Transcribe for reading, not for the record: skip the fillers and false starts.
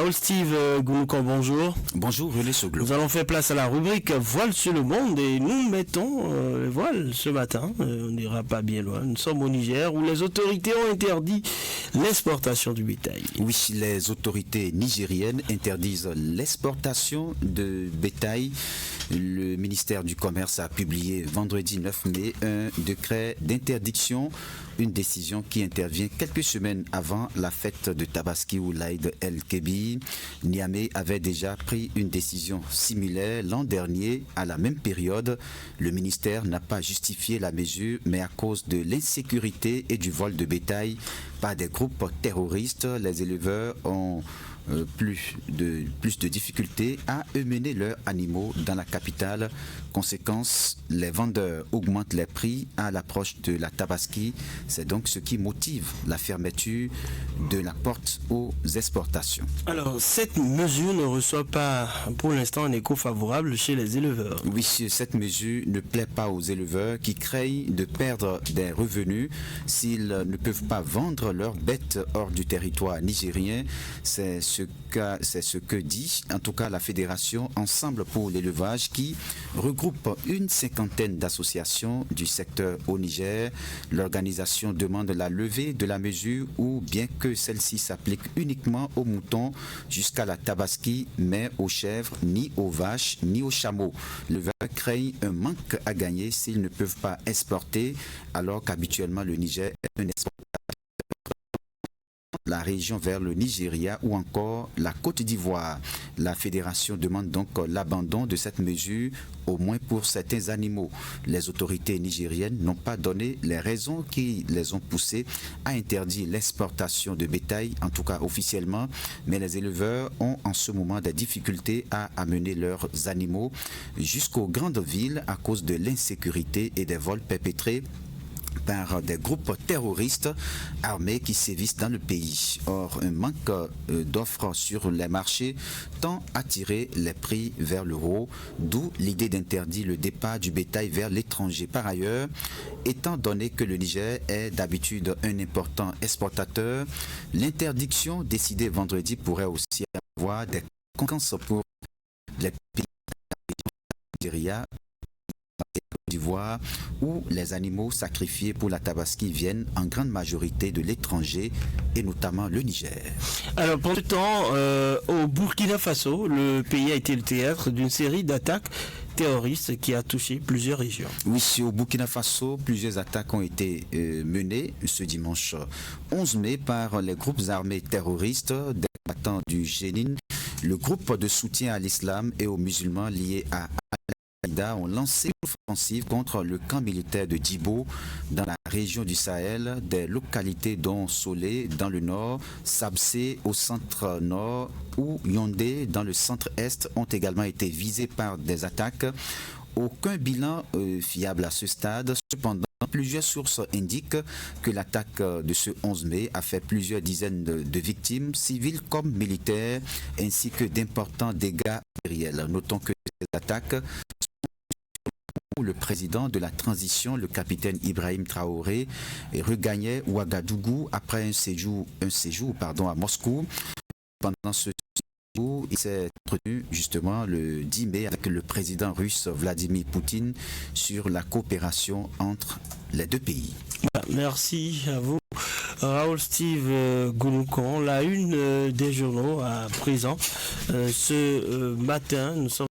Raoul Steve Gouloukan, bonjour. Bonjour, René Soglo. Nous allons faire place à la rubrique Voile sur le monde et nous mettons les voiles ce matin. On n'ira pas bien loin. Nous sommes au Niger où les autorités ont interdit l'exportation du bétail. Oui, les autorités nigériennes interdisent l'exportation de bétail. Le ministère du Commerce a publié vendredi 9 mai un décret d'interdiction, une décision qui intervient quelques semaines avant la fête de Tabaski ou l'Aïd el-Kébi. Niamey avait déjà pris une décision similaire l'an dernier à la même période. Le ministère n'a pas justifié la mesure, mais à cause de l'insécurité et du vol de bétail par des groupes terroristes, les éleveurs ont plus de difficultés à mener leurs animaux dans la capitale. Conséquence, les vendeurs augmentent les prix à l'approche de la Tabaski. C'est donc ce qui motive la fermeture de la porte aux exportations. Alors, cette mesure ne reçoit pas pour l'instant un écho favorable chez les éleveurs. Oui, cette mesure ne plaît pas aux éleveurs qui craignent de perdre des revenus s'ils ne peuvent pas vendre leurs bêtes hors du territoire nigérien. C'est ce que dit en tout cas la fédération Ensemble pour l'élevage qui regroupe une cinquantaine d'associations du secteur au Niger. L'organisation demande la levée de la mesure ou bien que celle-ci s'applique uniquement aux moutons jusqu'à la Tabaski, mais aux chèvres, ni aux vaches, ni aux chameaux. Les éleveurs craignent un manque à gagner s'ils ne peuvent pas exporter alors qu'habituellement le Niger est un exportateur. La région vers le Nigeria ou encore la Côte d'Ivoire. La fédération demande donc l'abandon de cette mesure, au moins pour certains animaux. Les autorités nigériennes n'ont pas donné les raisons qui les ont poussés à interdire l'exportation de bétail, en tout cas officiellement, mais les éleveurs ont en ce moment des difficultés à amener leurs animaux jusqu'aux grandes villes à cause de l'insécurité et des vols perpétrés par des groupes terroristes armés qui sévissent dans le pays. Or, un manque d'offres sur les marchés tend à tirer les prix vers le haut, d'où l'idée d'interdire le départ du bétail vers l'étranger. Par ailleurs, étant donné que le Niger est d'habitude un important exportateur, l'interdiction décidée vendredi pourrait aussi avoir des conséquences pour les pays du Nigeria, d'Ivoire, où les animaux sacrifiés pour la Tabaski viennent en grande majorité de l'étranger et notamment le Niger. Alors, pour le temps, au Burkina Faso, le pays a été le théâtre d'une série d'attaques terroristes qui a touché plusieurs régions. Oui, au Burkina Faso, plusieurs attaques ont été menées ce dimanche 11 mai par les groupes armés terroristes des combattants du Jenin, le groupe de soutien à l'islam et aux musulmans liés à ont lancé une offensive contre le camp militaire de Djibo dans la région du Sahel, des localités dont Solé dans le nord, Sabsé au centre-nord ou Yondé dans le centre-est ont également été visés par des attaques. Aucun bilan fiable à ce stade. Cependant, plusieurs sources indiquent que l'attaque de ce 11 mai a fait plusieurs dizaines de victimes, civiles comme militaires, ainsi que d'importants dégâts matériels. Notons que ces attaques le président de la transition, le capitaine Ibrahim Traoré, regagnait Ouagadougou après un séjour à Moscou. Pendant ce séjour, il s'est entretenu justement le 10 mai avec le président russe Vladimir Poutine sur la coopération entre les deux pays. Merci à vous. Raoul Steve Gouloukan, la une des journaux à présent. Ce matin, nous sommes